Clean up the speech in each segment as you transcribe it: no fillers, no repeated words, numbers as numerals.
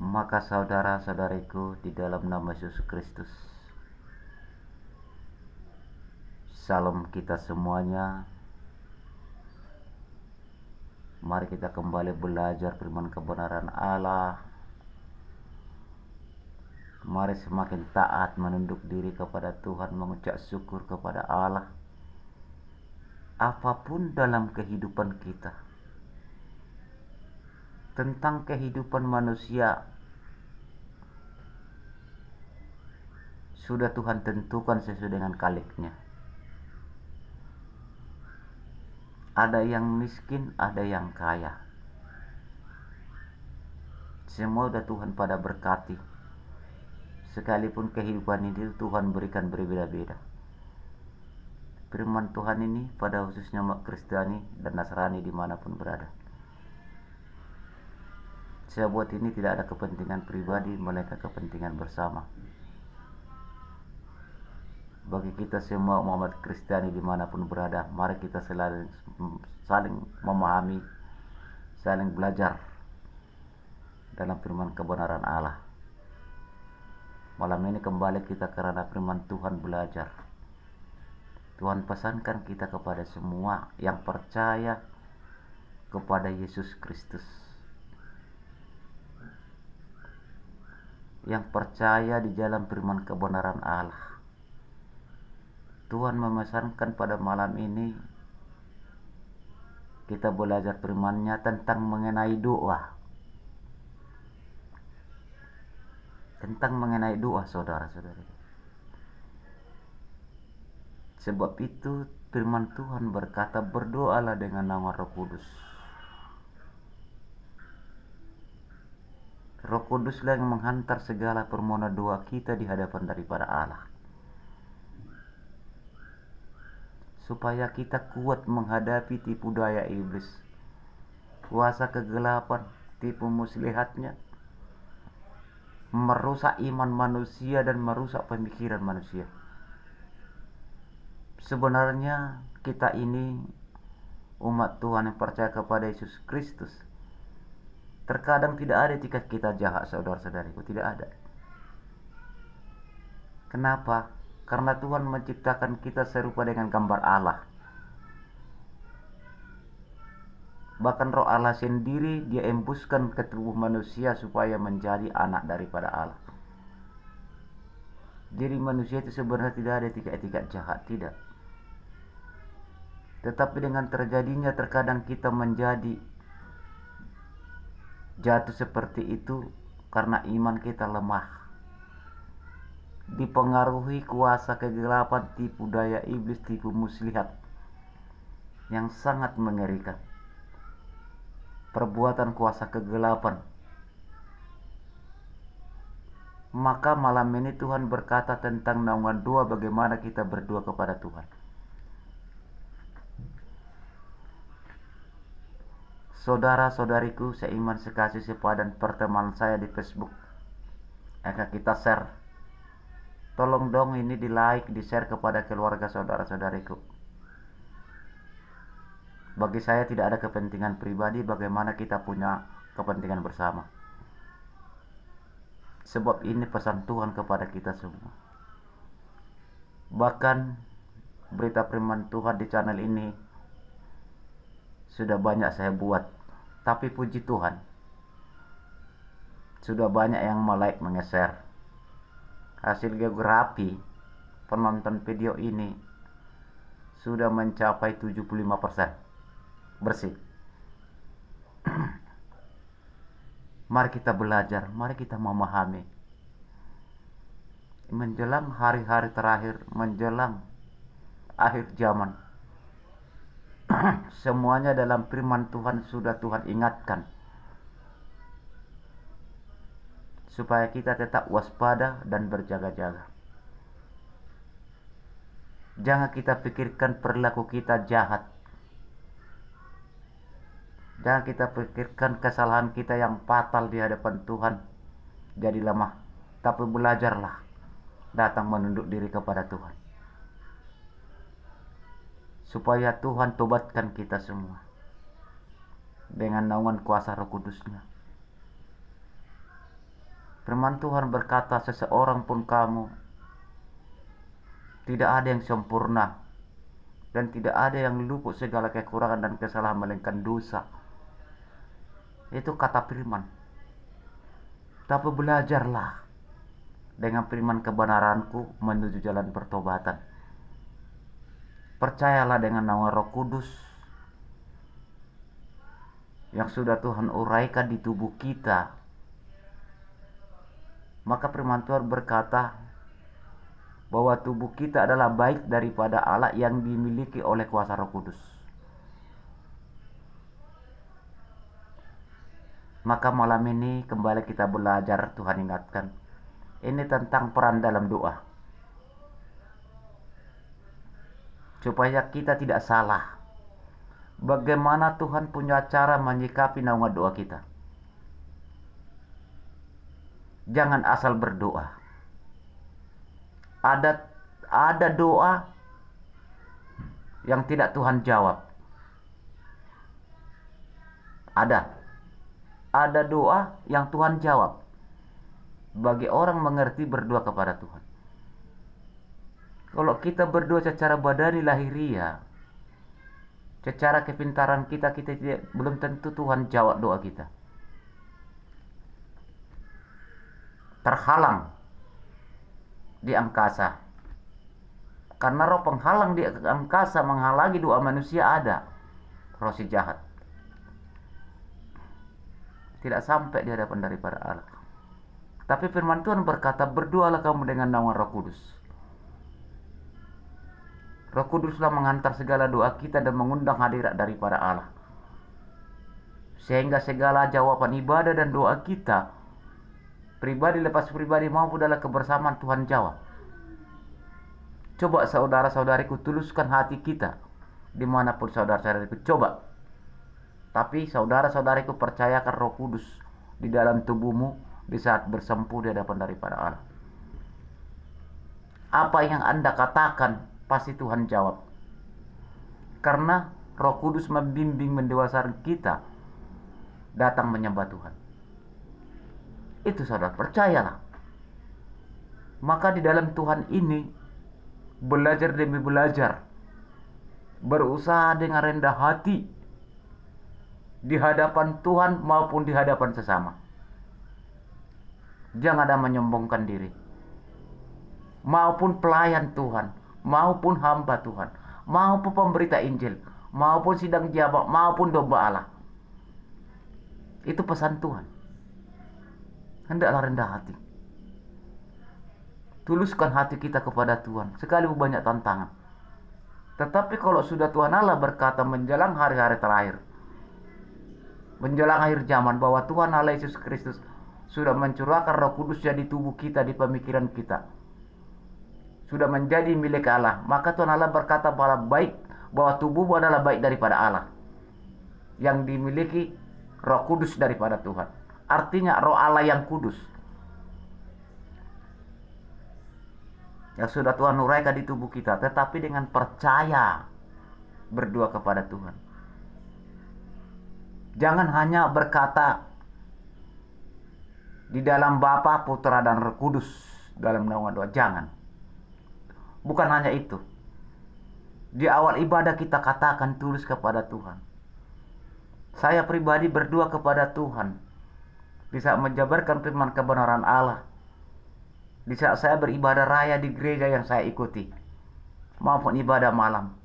Maka saudara-saudariku di dalam nama Yesus Kristus, salam kita semuanya. Mari kita kembali belajar firman kebenaran Allah. Mari semakin taat menunduk diri kepada Tuhan, mengucap syukur kepada Allah. Apapun dalam kehidupan kita, tentang kehidupan manusia, sudah Tuhan tentukan sesuai dengan kalibnya. Ada yang miskin, ada yang kaya. Semua sudah Tuhan pada berkati. Sekalipun kehidupan ini Tuhan berikan berbeda-beda. Firman Tuhan ini pada khususnya umat Kristiani dan Nasrani dimanapun berada. Saya buat ini tidak ada kepentingan pribadi, melainkan kepentingan bersama. Bagi kita semua umat Kristiani dimanapun berada, mari kita saling memahami, saling belajar dalam firman kebenaran Allah. Malam ini kembali kita karena firman Tuhan belajar. Tuhan pesankan kita kepada semua yang percaya kepada Yesus Kristus, yang percaya di dalam firman kebenaran Allah. Tuhan memesankan pada malam ini kita belajar firman-Nya tentang mengenai doa. Tentang mengenai doa, saudara-saudari. Sebab itu firman Tuhan berkata, berdoalah dengan nama Roh Kudus. Roh Kuduslah yang menghantar segala permohonan doa kita di hadapan daripada Allah, supaya kita kuat menghadapi tipu daya iblis, kuasa kegelapan, tipu muslihatnya, merusak iman manusia dan merusak pemikiran manusia. Sebenarnya kita ini umat Tuhan yang percaya kepada Yesus Kristus, terkadang tidak ada etikat kita jahat, saudara-saudariku, tidak ada. Kenapa? Karena Tuhan menciptakan kita serupa dengan gambar Allah. Bahkan Roh Allah sendiri Dia embuskan ke tubuh manusia supaya menjadi anak daripada Allah. Jadi manusia itu sebenarnya tidak ada etikat-etikat jahat, tidak. Tetapi dengan terjadinya terkadang kita menjadi jatuh seperti itu karena iman kita lemah, dipengaruhi kuasa kegelapan, tipu daya iblis, tipu muslihat yang sangat mengerikan, perbuatan kuasa kegelapan. Maka malam ini Tuhan berkata tentang naungan doa, bagaimana kita berdoa kepada Tuhan. Saudara-saudariku seiman, sekasih, sepadan, pertemanan saya di Facebook, akan kita share. Tolong dong ini di like, di share kepada keluarga saudara-saudariku. Bagi saya tidak ada kepentingan pribadi, bagaimana kita punya kepentingan bersama. Sebab ini pesan Tuhan kepada kita semua. Bahkan berita firman Tuhan di channel ini sudah banyak saya buat, tapi puji Tuhan sudah banyak yang like, nge-share. Hasil geografi penonton video ini sudah mencapai 75% bersih. Mari kita belajar, mari kita memahami. Menjelang hari-hari terakhir, menjelang akhir zaman, semuanya dalam firman Tuhan sudah Tuhan ingatkan, supaya kita tetap waspada dan berjaga-jaga. Jangan kita pikirkan perilaku kita jahat, jangan kita pikirkan kesalahan kita yang fatal di hadapan Tuhan jadi lemah. Tapi belajarlah datang menunduk diri kepada Tuhan, supaya Tuhan tobatkan kita semua dengan naungan kuasa Roh Kudus-Nya. Firman Tuhan berkata, seseorang pun kamu, tidak ada yang sempurna, dan tidak ada yang luput segala kekurangan dan kesalahan melainkan dosa. Itu kata firman. Tapi belajarlah dengan firman kebenaranku menuju jalan pertobatan. Percayalah dengan nama Roh Kudus yang sudah Tuhan uraikan di tubuh kita. Maka firman Tuhan berkata bahwa tubuh kita adalah baik daripada Allah yang dimiliki oleh kuasa Roh Kudus. Maka malam ini kembali kita belajar, Tuhan ingatkan, ini tentang peran dalam doa, supaya kita tidak salah. Bagaimana Tuhan punya cara menyikapi naungan doa kita. Jangan asal berdoa. Ada doa yang tidak Tuhan jawab. Ada doa yang Tuhan jawab. Bagi orang mengerti berdoa kepada Tuhan. Kalau kita berdoa secara badani lahiriah, secara kepintaran kita belum tentu Tuhan jawab doa kita. Terhalang di angkasa. Karena roh penghalang di angkasa menghalangi doa manusia ada. Roh si jahat. Tidak sampai di hadapan daripada Allah. Tapi firman Tuhan berkata, berdoalah kamu dengan nama Roh Kudus. Roh Kuduslah mengantar segala doa kita dan mengundang hadirat daripada Allah. Sehingga segala jawaban ibadah dan doa kita, pribadi lepas pribadi maupun dalam kebersamaan, Tuhan jawab. Coba saudara-saudariku, tuluskan hati kita dimanapun saudara-saudariku. Coba. Tapi saudara-saudariku, percayakan Roh Kudus di dalam tubuhmu di saat bersempuh di hadapan daripada Allah. Apa yang Anda katakan pasti Tuhan jawab. Karena Roh Kudus membimbing mendewaskan kita datang menyembah Tuhan. Itu saudara, percayalah. Maka di dalam Tuhan ini belajar demi belajar, berusaha dengan rendah hati di hadapan Tuhan maupun di hadapan sesama. Jangan ada menyombongkan diri. Maupun pelayan Tuhan, maupun hamba Tuhan, maupun pemberita Injil, maupun sidang jamaah, maupun domba Allah. Itu pesan Tuhan. Hendaklah rendah hati. Tuluskan hati kita kepada Tuhan, sekalipun banyak tantangan. Tetapi kalau sudah Tuhan Allah berkata menjelang hari-hari terakhir, menjelang akhir zaman, bahwa Tuhan Allah Yesus Kristus sudah mencurahkan Roh Kudus di tubuh kita, di pemikiran kita, sudah menjadi milik Allah. Maka Tuhan Allah berkata bahwa tubuhmu adalah baik daripada Allah, yang dimiliki Roh Kudus daripada Tuhan. Artinya Roh Allah yang kudus, yang sudah Tuhan uraikan di tubuh kita. Tetapi dengan percaya berdoa kepada Tuhan. Jangan hanya berkata di dalam Bapa, Putra, dan Roh Kudus dalam naungan doa. Jangan. Bukan hanya itu. Di awal ibadah kita katakan tulus kepada Tuhan. Saya pribadi berdoa kepada Tuhan bisa menjabarkan firman kebenaran Allah. Di saat saya beribadah raya di gereja yang saya ikuti, maupun ibadah malam,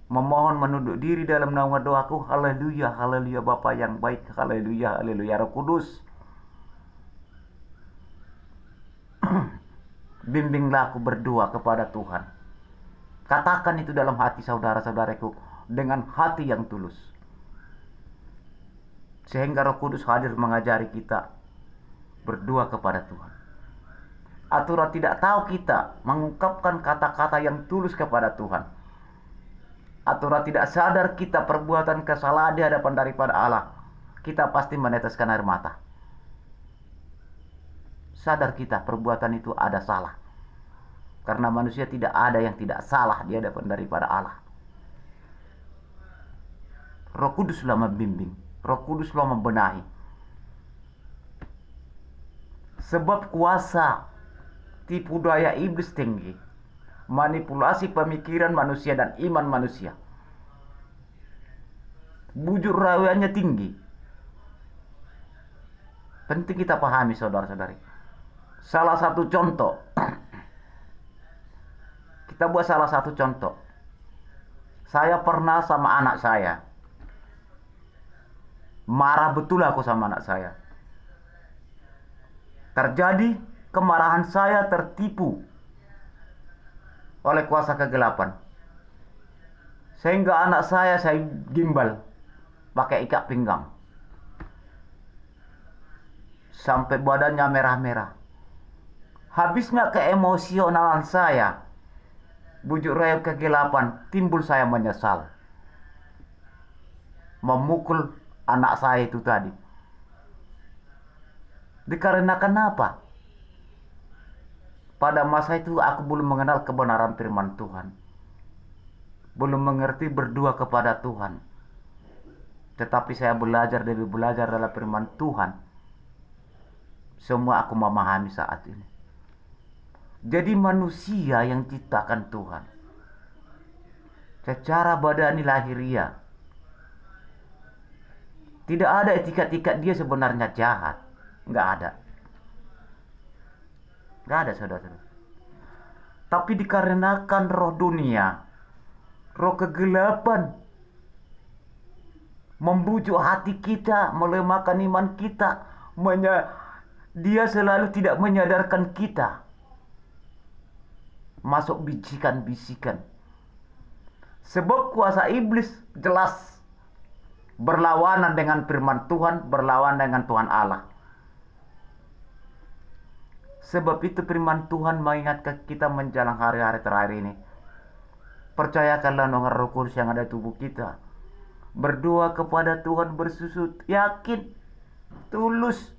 memohon menunduk diri dalam naungan doaku. Haleluya, haleluya Bapa yang baik, haleluya, haleluya Roh Kudus. Bimbinglah aku berdoa kepada Tuhan. Katakan itu dalam hati saudara-saudaraku dengan hati yang tulus. Sehingga Roh Kudus hadir mengajari kita berdoa kepada Tuhan. Atau tidak tahu kita mengungkapkan kata-kata yang tulus kepada Tuhan. Atau tidak sadar kita perbuatan kesalahan di hadapan daripada Allah, kita pasti meneteskan air mata. Sadar kita perbuatan itu ada salah. Karena manusia tidak ada yang tidak salah di hadapan daripada Allah. Roh Kuduslah membimbing, Roh Kuduslah membenahi. Sebab kuasa tipu daya iblis tinggi, manipulasi pemikiran manusia dan iman manusia, bujuk rayuannya tinggi. Penting kita pahami, saudara-saudari. Salah satu contoh, kita buat salah satu contoh. Saya pernah sama anak saya, marah betul aku sama anak saya. Terjadi kemarahan saya tertipu oleh kuasa kegelapan, sehingga anak saya gimbal pakai ikat pinggang sampai badannya merah-merah. Habisnya keemosionalan saya, bujuk rayu kegelapan, timbul saya menyesal memukul anak saya itu tadi. Dikarenakan apa? Pada masa itu aku belum mengenal kebenaran firman Tuhan, belum mengerti berdua kepada Tuhan. Tetapi saya belajar demi belajar dalam firman Tuhan, semua aku memahami saat ini. Jadi manusia yang ciptakan Tuhan secara badani lahiriah, tidak ada etikat-etikat dia sebenarnya jahat. Nggak ada. Nggak ada, saudara-saudara. Tapi dikarenakan roh dunia, roh kegelapan, membujuk hati kita, melemahkan iman kita, dia selalu tidak menyadarkan kita. Masuk bisikan-bisikan. Sebab kuasa iblis jelas berlawanan dengan firman Tuhan, berlawanan dengan Tuhan Allah. Sebab itu firman Tuhan mengingatkan kita menjelang hari-hari terakhir ini. Percayakanlah dengan Roh Kudus yang ada di tubuh kita. Berdoa kepada Tuhan, bersusut, yakin, tulus.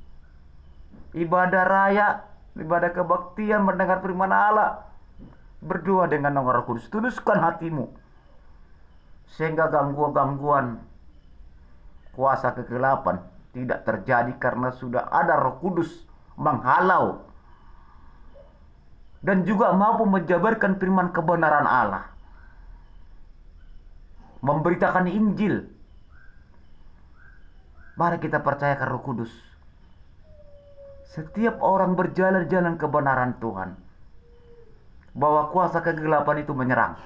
Ibadah raya, ibadah kebaktian, mendengar firman Allah. Berdoa dengan Roh Kudus, tuluskan hatimu. Sehingga gangguan-gangguan kuasa kegelapan tidak terjadi karena sudah ada Roh Kudus menghalau dan juga mampu menjabarkan firman kebenaran Allah, memberitakan Injil. Mari kita percayakan Roh Kudus. Setiap orang berjalan-jalan kebenaran Tuhan, bahwa kuasa kegelapan itu menyerang,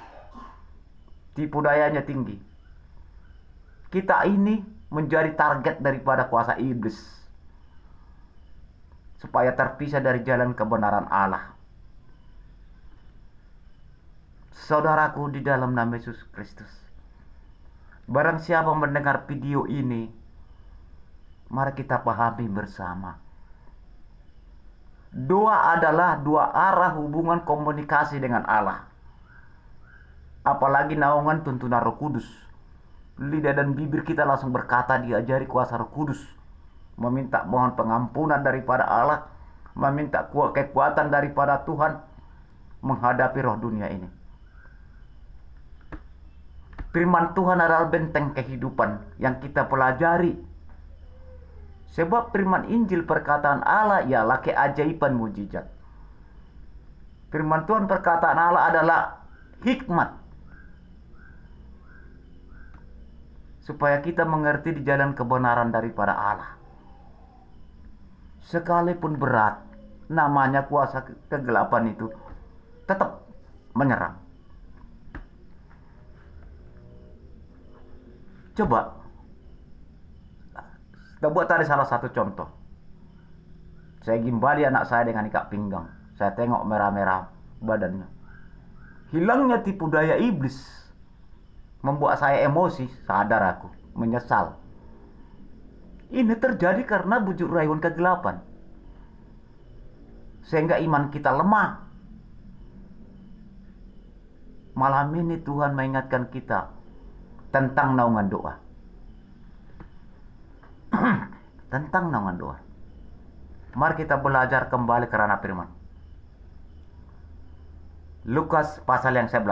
tipu dayanya tinggi. Kita ini menjadi target daripada kuasa iblis, supaya terpisah dari jalan kebenaran Allah. Saudaraku di dalam nama Yesus Kristus, barang siapa mendengar video ini, mari kita pahami bersama. Doa adalah dua arah hubungan komunikasi dengan Allah. Apalagi naungan tuntunan Roh Kudus. Lidah dan bibir kita langsung berkata, diajari kuasa Roh Kudus. Meminta mohon pengampunan daripada Allah, meminta kekuatan daripada Tuhan menghadapi roh dunia ini. Firman Tuhan adalah benteng kehidupan yang kita pelajari. Sebab firman Injil perkataan Allah ialah keajaiban mujizat. Firman Tuhan perkataan Allah adalah hikmat, supaya kita mengerti di jalan kebenaran daripada Allah. Sekalipun berat, namanya kuasa kegelapan itu tetap menyerang. Coba kita buat tadi salah satu contoh. Saya gimbali anak saya dengan ikat pinggang. Saya tengok merah-merah badannya. Hilangnya tipu daya iblis membuat saya emosi, sadar aku, menyesal. Ini terjadi karena bujuk rayuan kegelapan, sehingga iman kita lemah. Malam ini Tuhan mengingatkan kita tentang naungan doa. Tentang naungan doa. Mari kita belajar kembali kerana firman. Lukas pasal yang 11.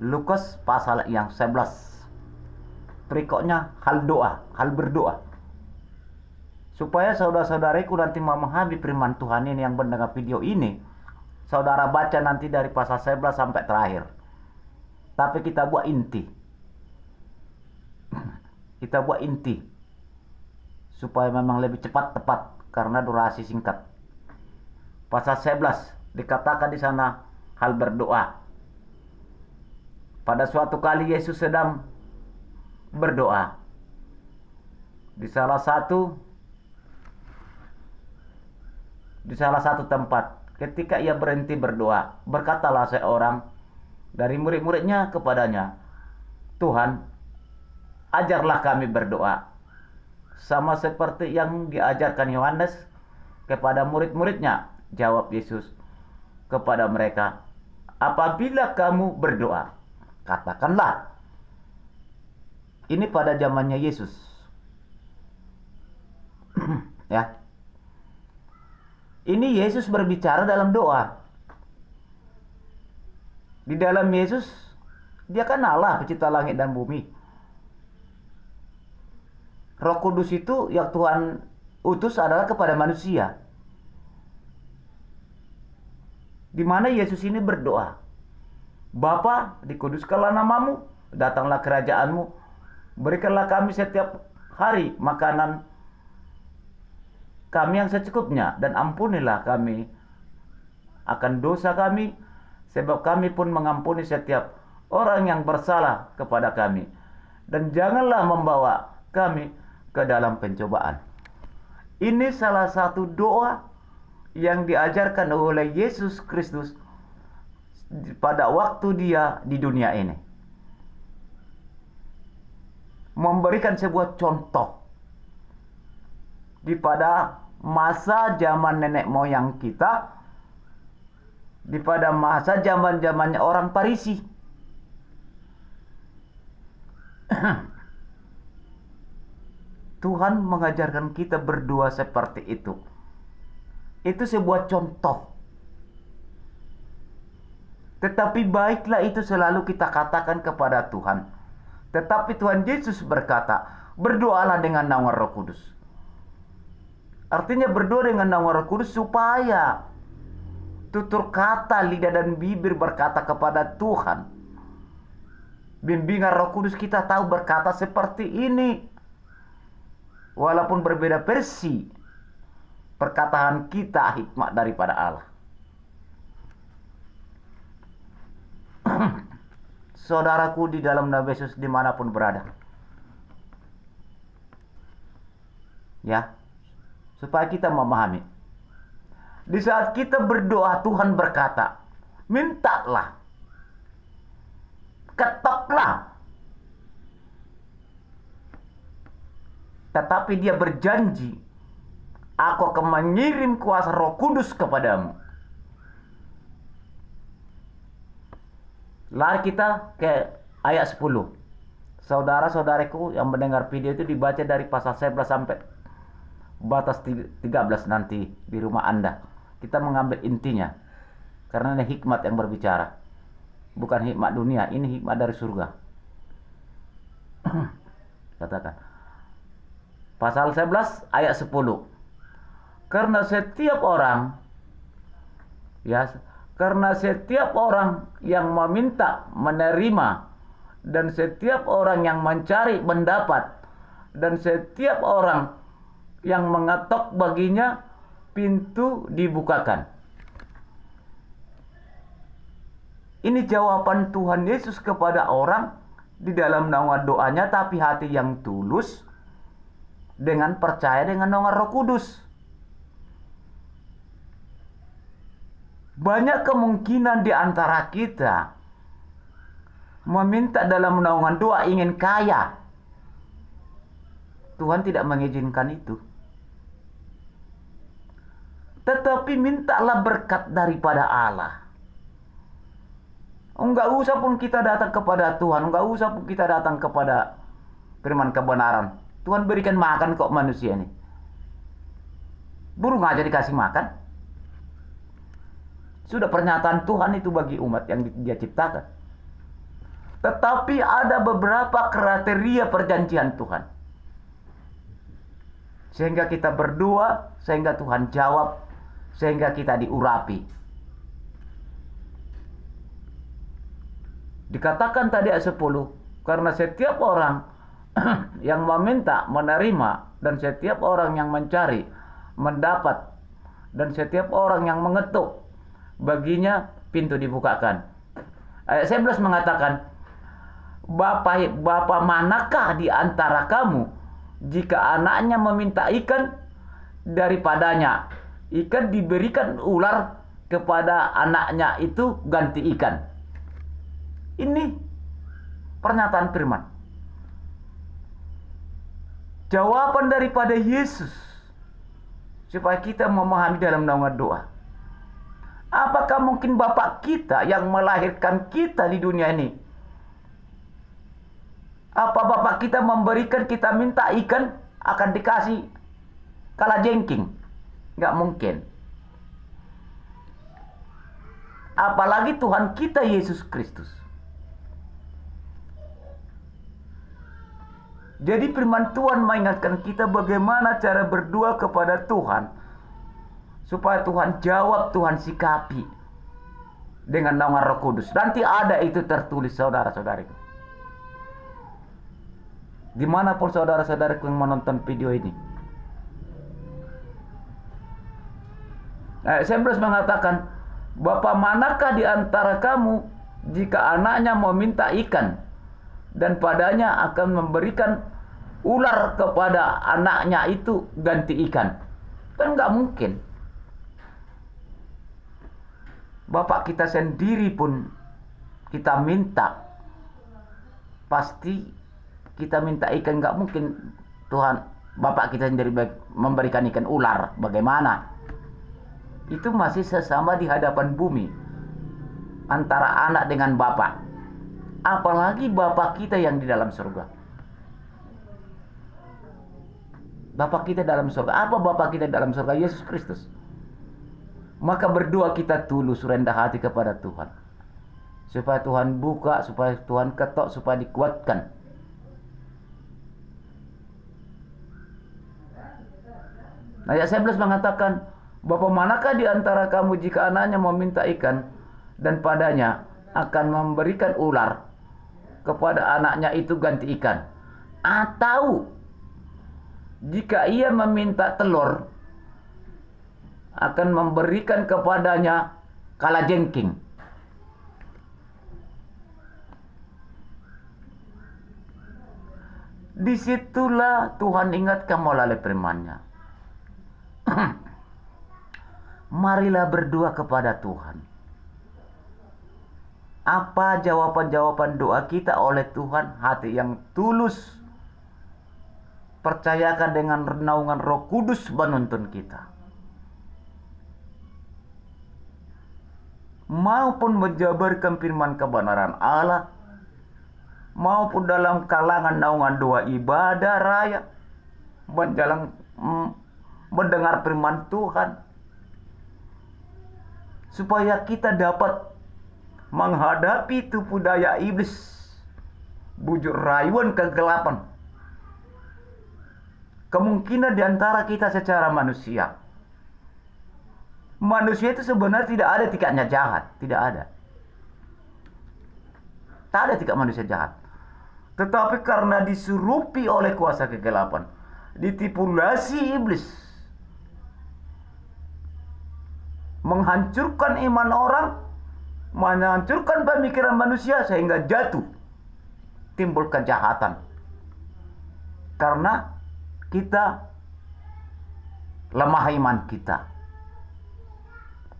Lukas pasal yang 11. Berikutnya hal doa, hal berdoa. Supaya saudara-saudariku nanti memahami firman Tuhan ini yang mendengar video ini, saudara baca nanti dari pasal 11 sampai terakhir. Tapi kita buat inti. Kita buat inti. Supaya memang lebih cepat tepat karena durasi singkat. Pasal 11 dikatakan di sana hal berdoa. Pada suatu kali Yesus sedang berdoa. Di salah satu tempat, ketika ia berhenti berdoa, berkatalah seorang dari murid-muridnya kepadanya, "Tuhan, ajarlah kami berdoa, sama seperti yang diajarkan Yohanes kepada murid-muridnya." Jawab Yesus kepada mereka, "Apabila kamu berdoa, katakanlah." Ini pada zamannya Yesus. Ya. Ini Yesus berbicara dalam doa. Di dalam Yesus, dia kan Allah pencipta langit dan bumi. Roh Kudus itu yang Tuhan utus adalah kepada manusia. Di mana Yesus ini berdoa, "Bapa, dikuduskanlah namamu, datanglah kerajaanmu, berikanlah kami setiap hari makanan kami yang secukupnya, dan ampunilah kami akan dosa kami, sebab kami pun mengampuni setiap orang yang bersalah kepada kami. Dan janganlah membawa kami ke dalam pencobaan." Ini salah satu doa yang diajarkan oleh Yesus Kristus pada waktu dia di dunia ini. Memberikan sebuah contoh di pada masa zaman nenek moyang kita, di pada masa zaman-zamannya orang Farisi. Tuhan mengajarkan kita berdoa seperti itu. Itu sebuah contoh. Tetapi baiklah itu selalu kita katakan kepada Tuhan. Tetapi Tuhan Yesus berkata, "Berdoalah dengan nama Roh Kudus." Artinya berdoa dengan nama Roh Kudus supaya tutur kata, lidah dan bibir berkata kepada Tuhan. Bimbingan Roh Kudus kita tahu berkata seperti ini. Walaupun berbeda versi, perkataan kita hikmat daripada Allah. Saudaraku di dalam nama Yesus dimanapun berada. Ya, supaya kita memahami. Di saat kita berdoa, Tuhan berkata, "Mintalah, ketoklah." Tetapi dia berjanji, "Aku akan mengirim kuasa Roh Kudus kepadamu." Lari kita ke ayat 10. Saudara-saudariku yang mendengar video itu dibaca dari pasal 11 sampai batas 13 nanti di rumah Anda. Kita mengambil intinya. Karena ini hikmat yang berbicara. Bukan hikmat dunia, ini hikmat dari surga. Katakan. Pasal 11 ayat 10. Karena setiap orang yang meminta menerima, dan setiap orang yang mencari mendapat, dan setiap orang yang mengetok baginya pintu dibukakan. Ini jawaban Tuhan Yesus kepada orang di dalam nama doanya, tapi hati yang tulus dengan percaya dengan nama Roh Kudus. Banyak kemungkinan di antara kita meminta dalam naungan doa ingin kaya. Tuhan tidak mengizinkan itu. Tetapi mintalah berkat daripada Allah. Enggak usah pun kita datang kepada Tuhan, enggak usah pun kita datang kepada firman kebenaran. Tuhan berikan makan kok manusia ini. Burung aja dikasih makan. Sudah pernyataan Tuhan itu bagi umat yang dia ciptakan. Tetapi ada beberapa kriteria perjanjian Tuhan. Sehingga kita berdoa, sehingga Tuhan jawab, sehingga kita diurapi. Dikatakan tadi ayat 10, karena setiap orang yang meminta menerima, dan setiap orang yang mencari mendapat, dan setiap orang yang mengetuk baginya pintu dibukakan. Ayat 11 mengatakan, Bapa manakah di antara kamu jika anaknya meminta ikan, daripadanya ikan diberikan ular, kepada anaknya itu ganti ikan. Ini pernyataan firman. Jawaban daripada Yesus supaya kita memahami dalam naungan doa. Apakah mungkin Bapa kita yang melahirkan kita di dunia ini? Apa Bapa kita memberikan kita minta ikan akan dikasih kalajengking? Nggak mungkin. Apalagi Tuhan kita Yesus Kristus. Jadi firman Tuhan mengingatkan kita bagaimana cara berdoa kepada Tuhan, supaya Tuhan jawab, Tuhan sikapi dengan naungan Roh Kudus. Nanti ada itu tertulis, saudara-saudariku. Dimanapun saudara-saudariku yang menonton video ini. Ayat 11 mengatakan, Bapa manakah di antara kamu jika anaknya meminta ikan, dan padanya akan memberikan ular kepada anaknya itu ganti ikan? Kan nggak mungkin. Bapak kita sendiri pun kita minta, pasti kita minta ikan, nggak mungkin Tuhan Bapak kita sendiri memberikan ikan ular. Bagaimana? Itu masih sesama di hadapan bumi, antara anak dengan Bapak. Apalagi Bapak kita yang di dalam surga. Bapak kita dalam surga. Apa Bapak kita dalam surga? Yesus Kristus. Maka berdoa kita tulus, rendah hati kepada Tuhan, supaya Tuhan buka, supaya Tuhan ketok, supaya dikuatkan. Ayat 11 mengatakan, Bapa manakah di antara kamu jika anaknya meminta ikan, dan padanya akan memberikan ular, kepada anaknya itu ganti ikan? Atau jika ia meminta telur, akan memberikan kepadanya kalajengking? Disitulah Tuhan ingatkan melalui firman-Nya. Marilah berdoa kepada Tuhan. Apa jawaban-jawaban doa kita oleh Tuhan? Hati yang tulus, percayakan dengan naungan Roh Kudus menuntun kita, maupun menjabarkan firman kebenaran Allah, maupun dalam kalangan naungan doa ibadah raya, mendengar firman Tuhan, supaya kita dapat menghadapi tipu daya iblis, bujuk rayuan kegelapan. Kemungkinan di antara kita secara manusia. Manusia itu sebenarnya tidak ada tiketnya jahat. Tidak ada. Tak ada tiket manusia jahat. Tetapi karena disurupi oleh kuasa kegelapan, ditipulasi iblis, menghancurkan iman orang, menghancurkan pemikiran manusia, sehingga jatuh, timbul kejahatan. Karena kita lemah iman kita.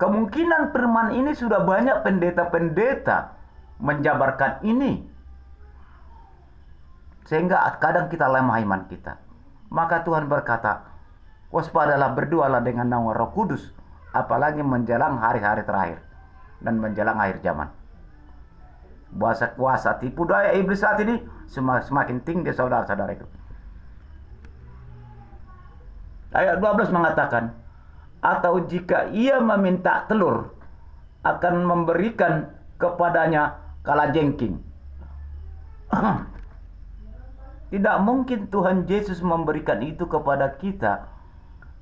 Kemungkinan firman ini sudah banyak pendeta-pendeta menjabarkan ini, sehingga kadang kita lemah iman kita. Maka Tuhan berkata, waspadalah, berdoalah dengan naungan Roh Kudus, apalagi menjelang hari-hari terakhir dan menjelang akhir zaman. Bahasa kuasa tipu daya iblis saat ini semakin tinggi, saudara-saudara itu. Ayat 12 mengatakan, atau jika ia meminta telur, akan memberikan kepadanya kalajengking. Tidak mungkin Tuhan Yesus memberikan itu kepada kita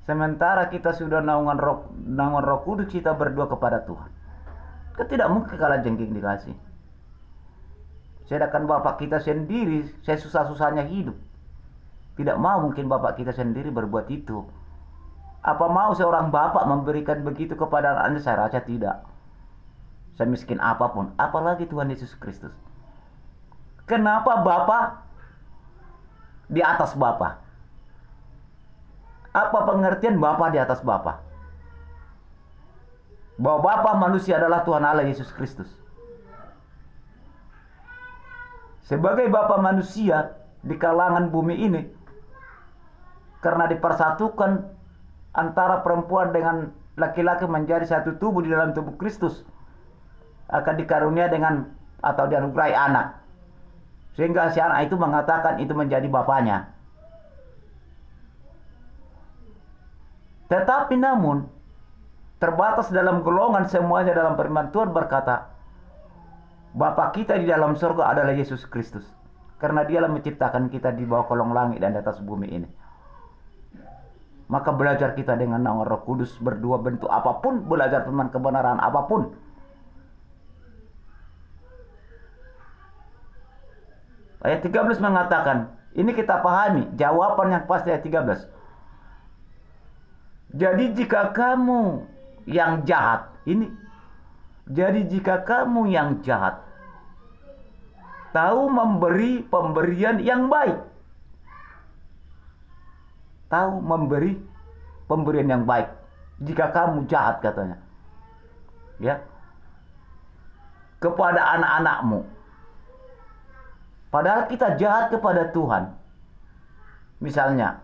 sementara kita sudah naungan roh kudus, kita berdoa kepada Tuhan. Kan tidak mungkin kalah jengking dikasih. Sedangkan Bapak kita sendiri, saya susah-susahnya hidup. Tidak mau mungkin Bapak kita sendiri berbuat itu. Apa mau seorang Bapak memberikan begitu kepada anaknya? Saya rasa tidak. Semiskin apapun, apalagi Tuhan Yesus Kristus. Kenapa Bapak di atas Bapak? Apa pengertian Bapa di atas Bapa? Bahwa Bapa manusia adalah Tuhan Allah Yesus Kristus. Sebagai Bapa manusia di kalangan bumi ini, karena dipersatukan antara perempuan dengan laki-laki menjadi satu tubuh di dalam tubuh Kristus, akan dikarunia dengan atau dianugerahi anak. Sehingga si anak itu mengatakan itu menjadi bapaknya. Tetapi namun terbatas dalam golongan semuanya dalam firman Tuhan berkata, Bapa kita di dalam surga adalah Yesus Kristus. Karena dialah menciptakan kita di bawah kolong langit dan di atas bumi ini. Maka belajar kita dengan nama Roh Kudus berdua bentuk apapun, belajar firman kebenaran apapun. Ayat 13 mengatakan, ini kita pahami, jawaban yang pasti ayat 13. Jadi jika kamu yang jahat, jadi jika kamu yang jahat tahu memberi pemberian yang baik, tahu memberi pemberian yang baik, jika kamu jahat katanya, ya, kepada anak-anakmu, padahal kita jahat kepada Tuhan, misalnya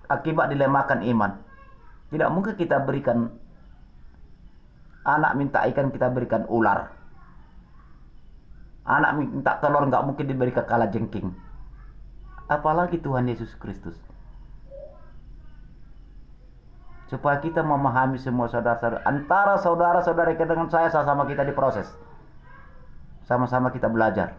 akibat dilemahkan iman, tidak mungkin kita berikan anak minta ikan, kita berikan ular. Anak minta telur, nggak mungkin diberikan kalajengking. Apalagi Tuhan Yesus Kristus. Supaya kita memahami semua saudara-saudara, antara saudara-saudara kita dengan saya, sama-sama kita diproses, sama-sama kita belajar,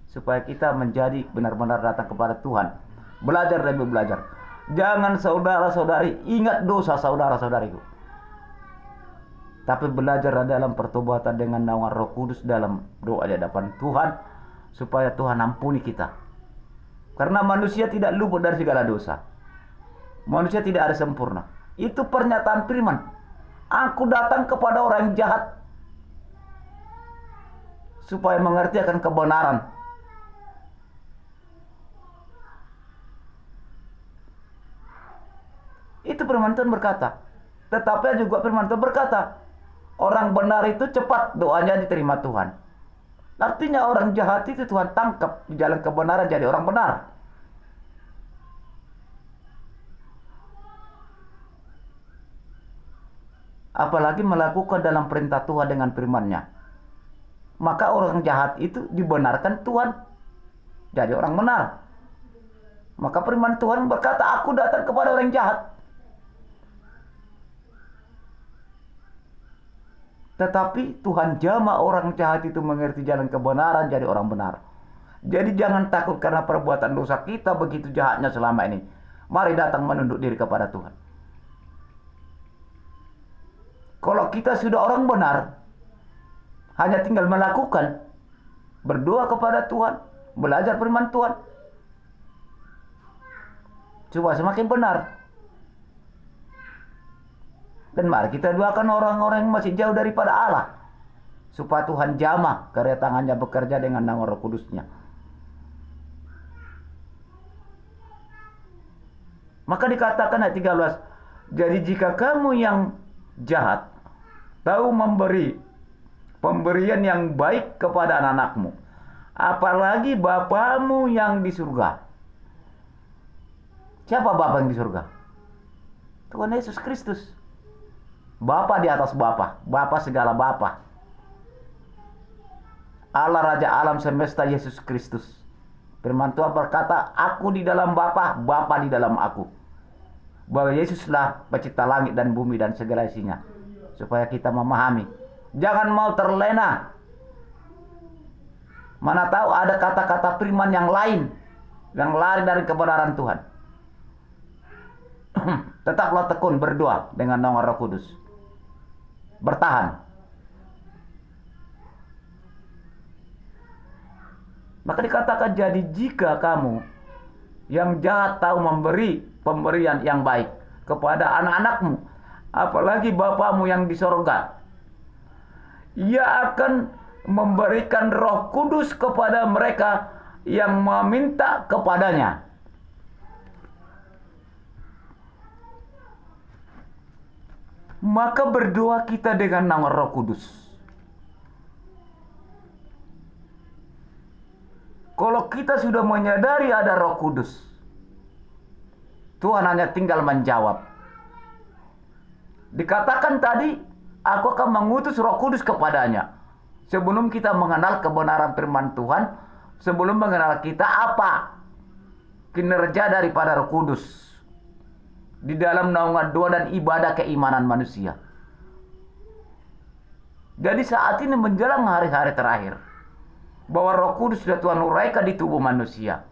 supaya kita menjadi benar-benar datang kepada Tuhan, belajar demi belajar. Jangan saudara-saudari ingat dosa saudara-saudariku, tapi belajar dalam pertobatan dengan naungan Roh Kudus dalam doa di hadapan Tuhan, supaya Tuhan ampuni kita. Karena manusia tidak luput dari segala dosa. Manusia tidak ada sempurna. Itu pernyataan firman. Aku datang kepada orang jahat supaya mengerti akan kebenaran. Itu firman Tuhan berkata. Tetapi juga firman Tuhan berkata, orang benar itu cepat doanya diterima Tuhan. Artinya orang jahat itu Tuhan tangkap di jalan kebenaran jadi orang benar. Apalagi melakukan dalam perintah Tuhan dengan firman-Nya. Maka orang jahat itu dibenarkan Tuhan jadi orang benar. Maka firman Tuhan berkata, aku datang kepada orang jahat. Tetapi Tuhan jama orang jahat itu mengerti jalan kebenaran jadi orang benar. Jadi jangan takut karena perbuatan dosa kita begitu jahatnya selama ini. Mari datang menunduk diri kepada Tuhan. Kalau kita sudah orang benar, hanya tinggal melakukan, berdoa kepada Tuhan, belajar firman Tuhan, coba semakin benar. Dan mari kita doakan orang-orang yang masih jauh daripada Allah, supaya Tuhan jamah karya tangannya bekerja dengan nama Roh Kudusnya. Maka dikatakan ayat 13, jadi jika kamu yang jahat tahu memberi pemberian yang baik kepada anak-anakmu, apalagi Bapamu yang di surga. Siapa Bapa yang di surga? Tuhan Yesus Kristus. Bapa di atas Bapa, Bapa segala Bapa. Allah Raja alam semesta Yesus Kristus. Firman Tuhan berkata, aku di dalam Bapa, Bapa di dalam aku. Bahwa Yesuslah pencipta langit dan bumi dan segala isinya. Supaya kita memahami. Jangan mau terlena Mana tahu ada kata-kata firman yang lain yang lari dari kebenaran Tuhan. Tetaplah tekun berdoa dengan naungan Roh Kudus. Bertahan. Maka dikatakan, jadi jika kamu yang jahat tahu memberi pemberian yang baik kepada anak-anakmu, apalagi Bapamu yang di sorga, Ia akan memberikan Roh Kudus kepada mereka yang meminta kepadanya. Maka berdoa kita dengan nama Roh Kudus. Kalau kita sudah menyadari ada Roh Kudus, Tuhan hanya tinggal menjawab. Dikatakan tadi, aku akan mengutus Roh Kudus kepadanya. Sebelum kita mengenal kebenaran firman Tuhan, sebelum mengenal kita apa kinerja daripada Roh Kudus di dalam naungan doa dan ibadah keimanan manusia. Jadi saat ini menjelang hari-hari terakhir, bahwa Roh Kudus sudah Tuhan uraikan di tubuh manusia.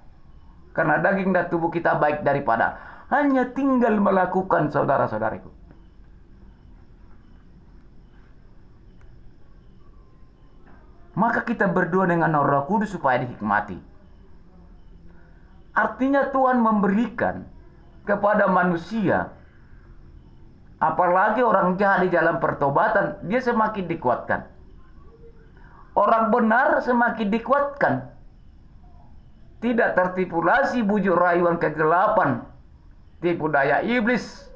Karena daging dan tubuh kita baik daripada, hanya tinggal melakukan, saudara-saudariku. Maka kita berdoa dengan Roh Kudus supaya dihikmati. Artinya Tuhan memberikan kepada manusia, apalagi orang jahat di dalam pertobatan, dia semakin dikuatkan. Orang benar semakin dikuatkan. Tidak tertipu lagi bujuk rayuan kegelapan, tipu daya iblis,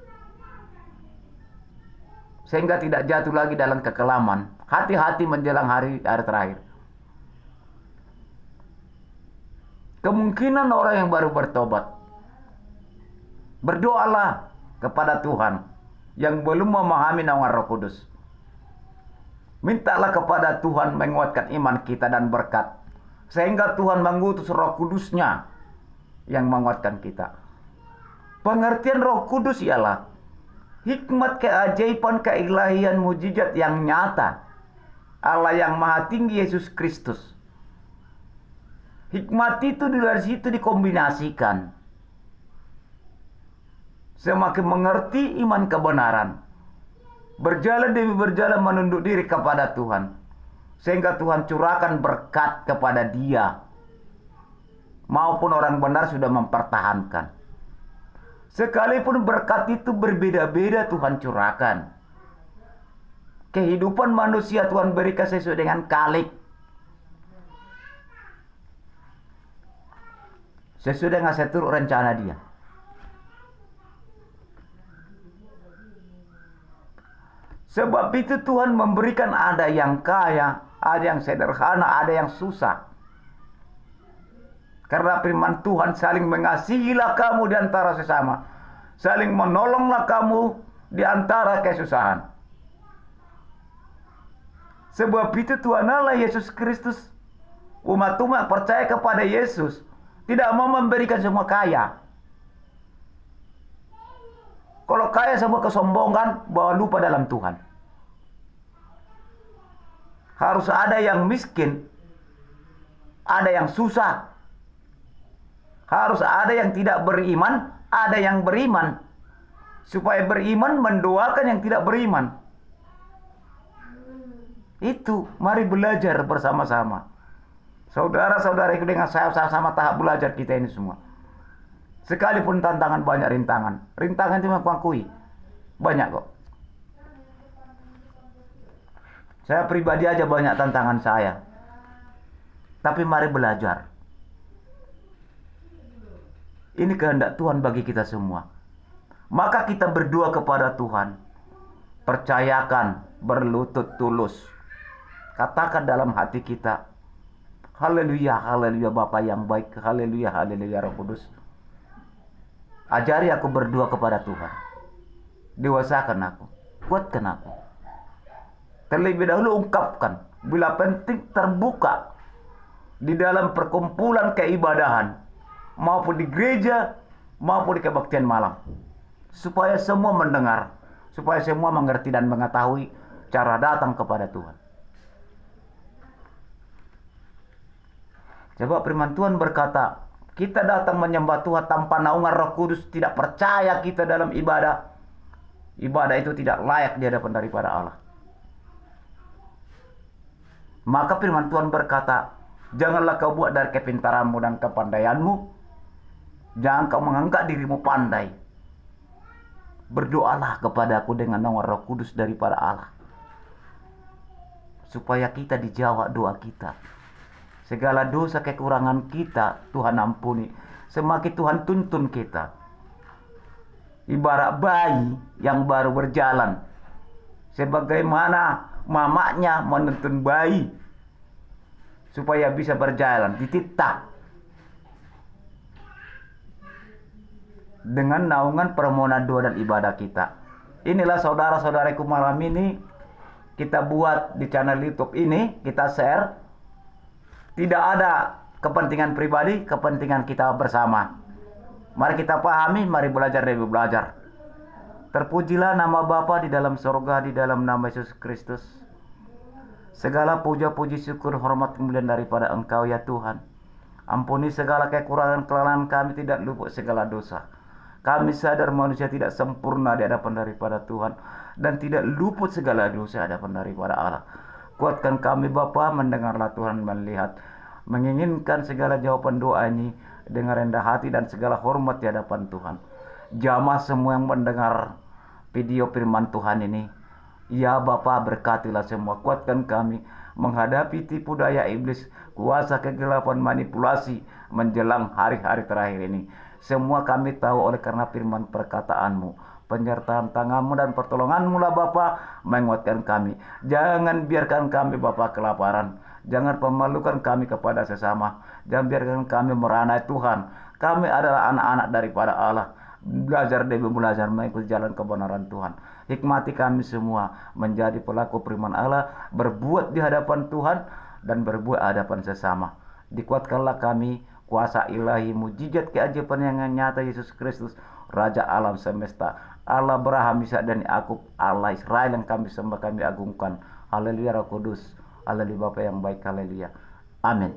sehingga tidak jatuh lagi dalam kekelaman. Hati-hati menjelang hari terakhir. Kemungkinan orang yang baru bertobat, berdoalah kepada Tuhan yang belum memahami naungan Roh Kudus. Mintalah kepada Tuhan menguatkan iman kita dan berkat, sehingga Tuhan mengutus Roh Kudus-Nya yang menguatkan kita. Pengertian Roh Kudus ialah hikmat, keajaiban, keilahian, mujizat yang nyata Allah yang Maha Tinggi, Yesus Kristus. Hikmat itu dari situ dikombinasikan. Semakin mengerti iman kebenaran, berjalan demi berjalan menunduk diri kepada Tuhan, sehingga Tuhan curahkan berkat kepada dia, maupun orang benar sudah mempertahankan. Sekalipun berkat itu berbeda-beda Tuhan curahkan. Kehidupan manusia Tuhan berikan sesuai dengan kalik, sesuai dengan seluruh rencana dia. Sebab itu Tuhan memberikan, ada yang kaya, ada yang sederhana, ada yang susah. Karena firman Tuhan, saling mengasihilah kamu di antara sesama, saling menolonglah kamu di antara kesusahan. Sebab itu Tuhan Allah Yesus Kristus, umat-umat percaya kepada Yesus, tidak mau memberikan semua kaya. Kalau kaya semua kesombongan, bawa lupa dalam Tuhan. Harus ada yang miskin, ada yang susah. Harus ada yang tidak beriman, ada yang beriman. Supaya beriman mendoakan yang tidak beriman. Itu, mari belajar bersama-sama. Saudara-saudara, dengan saya sama tahap belajar kita ini semua. Sekalipun tantangan, banyak rintangan. Rintangan itu mengakui banyak kok. Saya pribadi aja banyak tantangan saya. Tapi mari belajar. Ini kehendak Tuhan bagi kita semua. Maka kita berdoa kepada Tuhan. Percayakan, berlutut tulus. Katakan dalam hati kita, haleluya, haleluya Bapa yang baik, haleluya, haleluya Roh Kudus. Ajari aku berdoa kepada Tuhan. Dewasakan aku, kuatkan aku. Terlebih dahulu ungkapkan, bila penting terbuka di dalam perkumpulan keibadahan, maupun di gereja, maupun di kebaktian malam. Supaya semua mendengar, supaya semua mengerti dan mengetahui cara datang kepada Tuhan. Sebab firman Tuhan berkata, kita datang menyembah Tuhan tanpa naungan Roh Kudus, tidak percaya kita dalam ibadah. Ibadah itu tidak layak di hadapan daripada Allah. Maka firman Tuhan berkata, janganlah kau buat dari kepintaranmu dan kepandaianmu. Jangan kau menganggap dirimu pandai. Berdoalah kepadaku dengan naungan Roh Kudus daripada Allah, supaya kita dijawab doa kita. Segala dosa kekurangan kita Tuhan ampuni. Semakin Tuhan tuntun kita. Ibarat bayi yang baru berjalan, sebagaimana mamanya menuntun bayi supaya bisa berjalan, dititah dengan naungan permohonan doa dan ibadah kita. Inilah saudara-saudaraku, malam ini kita buat di channel YouTube ini, kita share. Tidak ada kepentingan pribadi, kepentingan kita bersama. Mari kita pahami, mari belajar demi belajar. Terpujilah nama Bapa di dalam sorga, di dalam nama Yesus Kristus. Segala puja, puji, syukur, hormat, kemuliaan daripada Engkau ya Tuhan. Ampuni segala kekurangan kesalahan kami, tidak luput segala dosa. Kami sadar manusia tidak sempurna di hadapan daripada Tuhan, dan tidak luput segala dosa di hadapan daripada Allah. Kuatkan kami Bapa, mendengarlah Tuhan, melihat, menginginkan segala jawaban doa ini dengan rendah hati dan segala hormat di hadapan Tuhan. Jamaah semua yang mendengar video firman Tuhan ini, ya Bapa, berkatilah semua, kuatkan kami menghadapi tipu daya iblis, kuasa kegelapan, manipulasi menjelang hari-hari terakhir ini. Semua kami tahu oleh karena firman perkataanmu. Penyertaan tanganmu dan pertolonganmu lah Bapa, menguatkan kami. Jangan biarkan kami Bapa kelaparan. Jangan pemalukan kami kepada sesama. Jangan biarkan kami meranai Tuhan. Kami adalah anak-anak daripada Allah. Belajar demi belajar mengikuti jalan kebenaran Tuhan. Hikmati kami semua menjadi pelaku firman Allah, berbuat di hadapan Tuhan dan berbuat hadapan sesama. Dikuatkanlah kami, kuasa ilahi, mujizat keajaiban yang nyata Yesus Kristus, Raja alam semesta, Allah Abraham, Ishak dan Yakub, Allah Israel yang kami sembah, kami agungkan. Haleluya Roh Kudus, haleluya Bapa yang baik, haleluya. Amin.